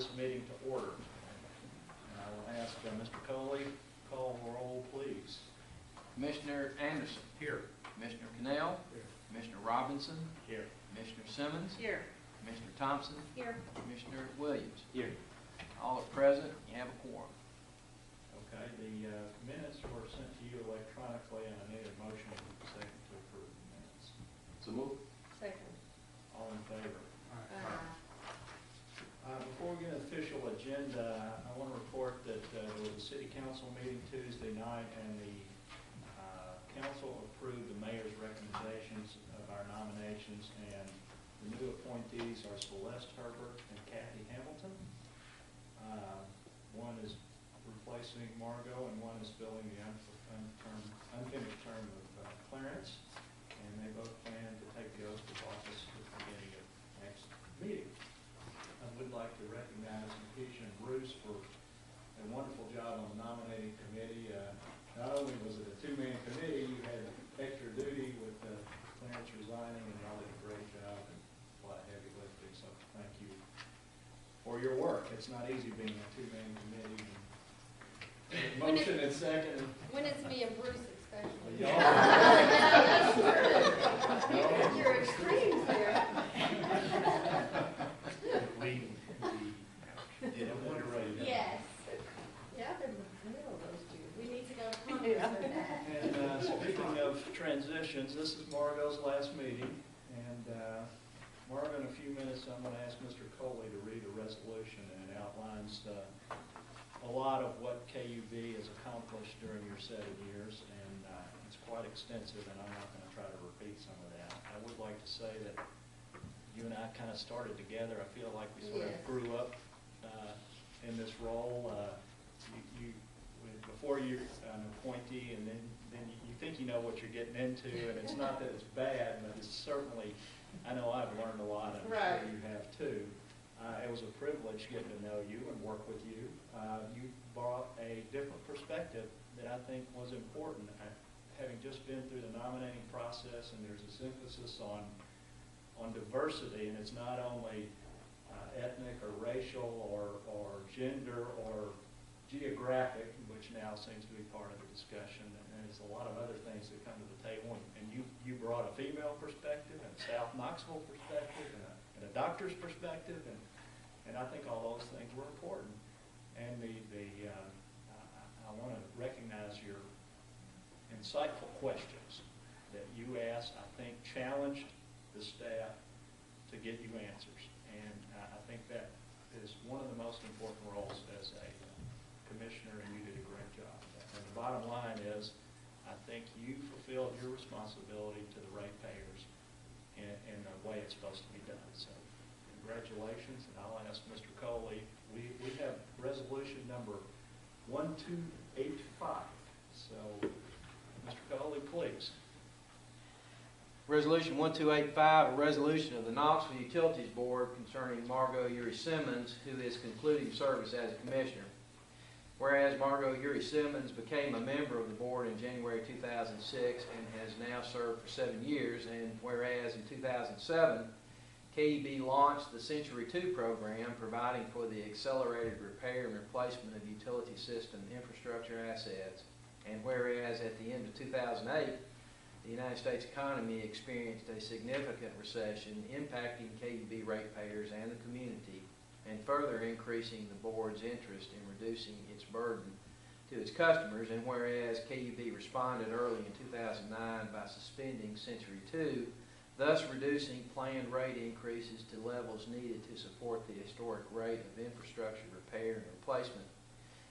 this meeting to order. And I will ask Mr. Coley, call roll, please. Commissioner Anderson. Here. Commissioner Cannell. Here. Commissioner Robinson. Here. Commissioner Simmons. Here. Commissioner Thompson. Here. Commissioner Williams. Here. All are present. You have a quorum. Okay, the minutes were sent to you electronically, and I need a motion second to approve the minutes. So move. Second. All in favor? Before we get an official agenda, I want to report that there was a city council meeting Tuesday night, and the council approved the mayor's recommendations of our nominations, and the new appointees are Celeste Herbert and Kathy Hamilton. One is replacing Margot, and one is filling the unfinished term of Clarence, and they both plan to take the oath of office at the beginning of next meeting. I would like to recognize Keisha and Bruce for a wonderful job on the nominating committee. Not only was it a two-man committee, you had extra duty with Clarence resigning, and y'all did a great job and a lot of heavy lifting, so thank you for your work. It's not easy being a two-man committee. Motion and second. When it's me and Bruce especially. Y'all. You're extremes here. Yes. Yeah, I'm in the middle of those two. We need to go to Congress for that. And speaking of transitions, this is Margot's last meeting, and Margot, in a few minutes, I'm going to ask Mr. Coley to read a resolution, and it outlines a lot of what KUB has accomplished during your 7 years, and it's quite extensive, and I'm not going to try to repeat some of that. I would like to say that you and I kind of started together. I feel like we sort of grew up in this role. Before you're an appointee, and then you think you know what you're getting into, and it's not that it's bad, but it's certainly, I know I've learned a lot, and I'm sure you have too. It was a privilege getting to know you and work with you. You brought a different perspective that I think was important. Having just been through the nominating process, and there's this emphasis on diversity, and it's not only ethnic or racial or gender or geographic, which now seems to be part of the discussion, and there's a lot of other things that come to the table, and you brought a female perspective and a South Knoxville perspective and a doctor's perspective, and I think all those things were important. And I want to recognize your insightful questions that you asked. I think challenged the staff to get you answers, and I think that is one of the most important roles as a commissioner, and you did a great job. And the bottom line is, I think you fulfilled your responsibility to the ratepayers in the way it's supposed to be done. So congratulations, and I'll ask Mr. Coley. We have resolution number 1285. So Mr. Coley, please. Resolution 1285, a resolution of the Knoxville Utilities Board concerning Margot Uri Simmons, who is concluding service as a commissioner. Whereas Margot Uri Simmons became a member of the board in January 2006 and has now served for 7 years, and whereas in 2007, KUB launched the Century 2 program providing for the accelerated repair and replacement of utility system infrastructure assets, and whereas at the end of 2008, the United States economy experienced a significant recession impacting KUB ratepayers and the community, and further increasing the board's interest in reducing its burden to its customers, and whereas KUB responded early in 2009 by suspending Century 2, thus reducing planned rate increases to levels needed to support the historic rate of infrastructure repair and replacement.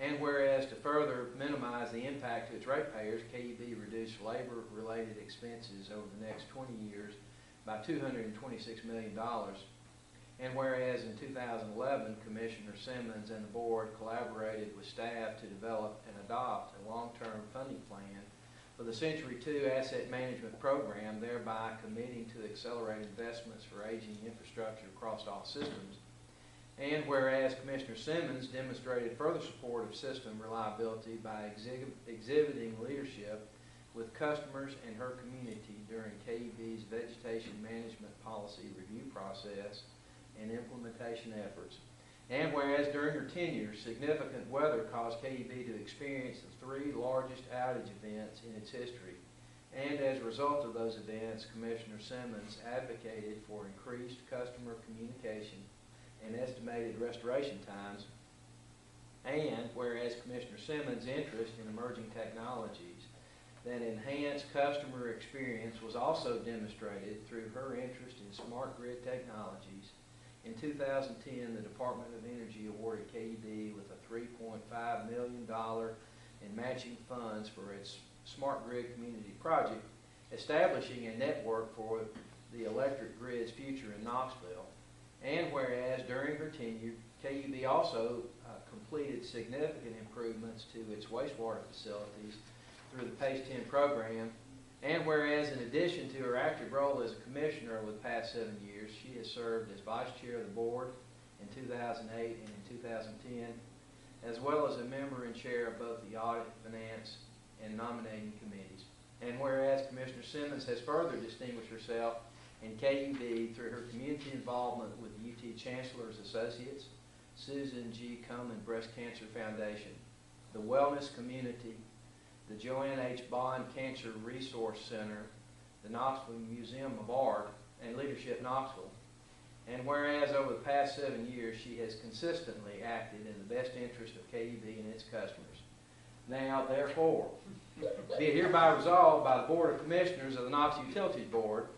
And whereas to further minimize the impact to its ratepayers, KUB reduced labor-related expenses over the next 20 years by $226 million. And whereas in 2011, Commissioner Simmons and the board collaborated with staff to develop and adopt a long-term funding plan for the Century 2 Asset Management Program, thereby committing to accelerate investments for aging infrastructure across all systems. And whereas Commissioner Simmons demonstrated further support of system reliability by exhibiting leadership with customers and her community during KUB's vegetation management policy review process and implementation efforts. And whereas during her tenure, significant weather caused KUB to experience the 3 largest outage events in its history. And as a result of those events, Commissioner Simmons advocated for increased customer communication and estimated restoration times. And whereas Commissioner Simmons' interest in emerging technologies that enhance customer experience was also demonstrated through her interest in smart grid technologies, in 2010, the Department of Energy awarded KUB with a $3.5 million in matching funds for its Smart Grid Community Project, establishing a network for the electric grid's future in Knoxville. And whereas during her tenure, KUB also completed significant improvements to its wastewater facilities through the PACE 10 program. And whereas in addition to her active role as a commissioner over the past 7 years, she has served as vice chair of the board in 2008 and in 2010, as well as a member and chair of both the audit, finance, and nominating committees. And whereas Commissioner Simmons has further distinguished herself in KUB through her community involvement with the UT Chancellor's Associates, Susan G. Komen Breast Cancer Foundation, the Wellness Community, the Joanne H. Bond Cancer Resource Center, the Knoxville Museum of Art, and Leadership Knoxville. And whereas over the past 7 years she has consistently acted in the best interest of KUB and its customers. Now, therefore, be it hereby resolved by the Board of Commissioners of the Knoxville Utilities Board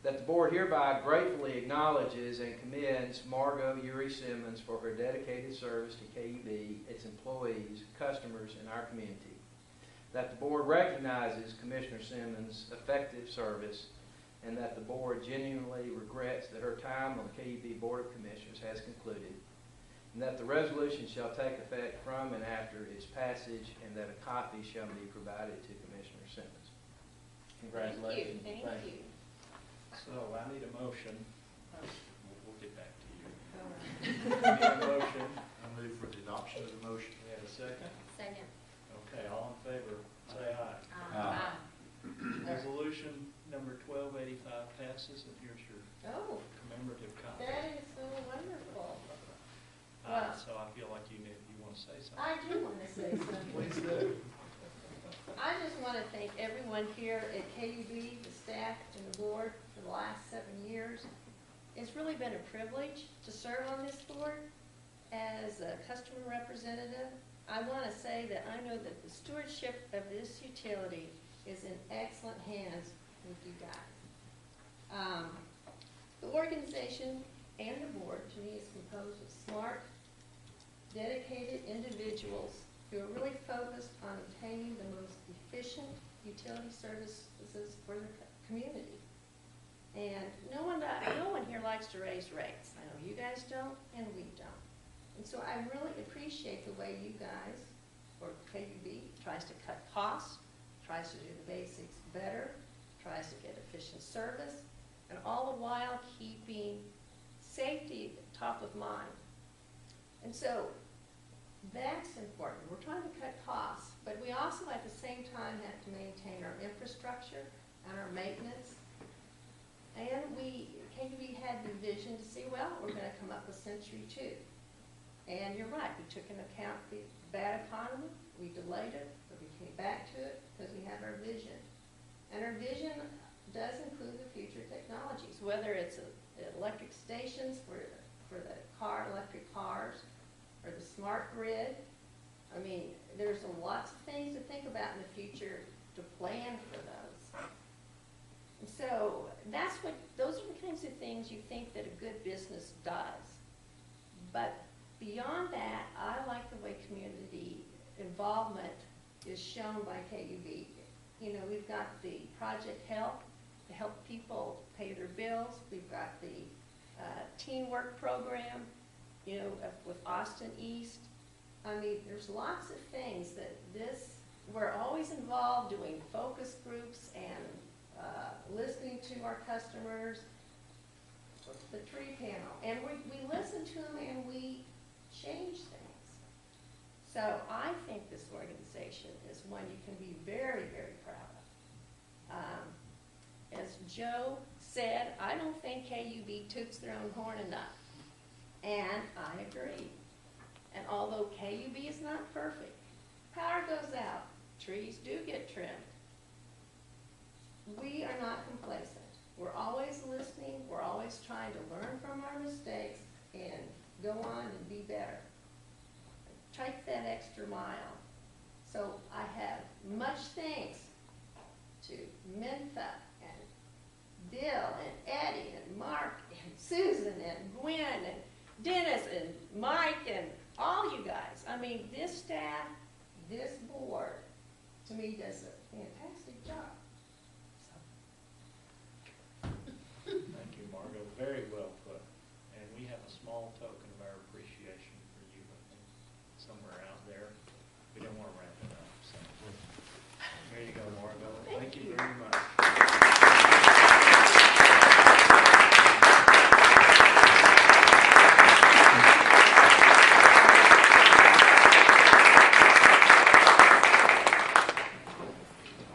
that the Board hereby gratefully acknowledges and commends Margot Uri Simmons for her dedicated service to KUB, its employees, customers, and our community. That the Board recognizes Commissioner Simmons' effective service, and that the Board genuinely regrets that her time on the KUB Board of Commissioners has concluded, and that the resolution shall take effect from and after its passage, and that a copy shall be provided to Commissioner Simmons. Congratulations. Thank you. So I need a motion. We'll get back to you. All right. I need a motion. I move for the adoption of the motion. We have a second? Second. Okay, all in favor, say aye. Aye. Resolution number 1285 passes, and here's your Oh, commemorative copy. that is so wonderful. Well- So I feel like you want to say something. I do want to say something. Please do. I just want to thank everyone here at KUB, the staff and the board for the last 7 years. It's really been a privilege to serve on this board as a customer representative. I want to say that I know that the stewardship of this utility is in excellent hands with you guys. The organization and the board, to me, is composed of smart, dedicated individuals who are really focused on obtaining the most efficient utility services for the community. And no one here likes to raise rates. I know you guys don't, and we don't. And so I really appreciate the way you guys, or KUB, tries to cut costs, tries to do the basics better, tries to get efficient service, and all the while keeping safety top of mind. And so that's important. We're trying to cut costs, but we also at the same time have to maintain our infrastructure and our maintenance. And KUB had the vision to see, well, we're going to come up with Century 2. And you're right, we took into account the bad economy, we delayed it, but we came back to it because we have our vision. And our vision does include the future technologies, whether it's electric stations for the electric cars, or the smart grid. I mean, there's lots of things to think about in the future to plan for those. And so those are the kinds of things you think that a good business does. But beyond that, I like the way community involvement is shown by KUB. You know, we've got the Project Help to help people pay their bills. We've got the teamwork program, you know, with Austin East. I mean, there's lots of things that we're always involved doing focus groups and listening to our customers, the tree panel. And we listen to them and we change things. So I think this organization is one you can be very, very proud of. As Joe said, I don't think KUB toots their own horn enough. And I agree. And although KUB is not perfect, power goes out, trees do get trimmed. We are not complacent. We're always listening, we're always trying to learn from our mistakes and go on and be better. Take that extra mile. So I have much thanks to Mintha and Bill and Eddie and Mark and Susan and Gwen and Dennis and Mike and all you guys. I mean, this staff, this board, to me, does a fantastic job. Thank you, Margot. Very well put. And we have a small token of our appreciation for you, I think, somewhere out there. We don't want to wrap it up, so. There you go, Margot. Thank you very much.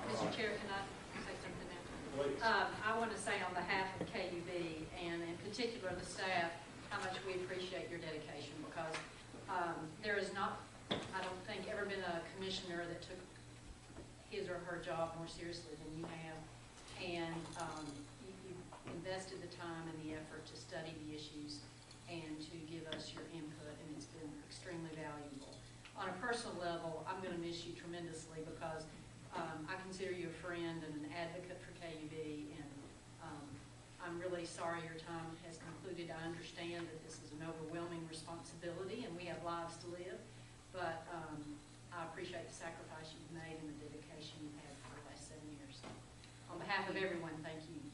Mr. Chair, can I say something now? Please. I want to say on behalf of KUB and in particular the staff, how much we appreciate your dedication because there is not, I don't think, ever been a commissioner that took his or her job more seriously than you have. And you invested the time and the effort to study the issues and to give us your input, and it's been extremely valuable. On a personal level, I'm going to miss you tremendously because I consider you a friend and an advocate for KUB, and I'm really sorry your time has concluded. I understand that this is an overwhelming responsibility and we have lives to live, but I appreciate the sacrifice you've made and the dedication you've had for the last 7 years. On behalf of everyone, thank you.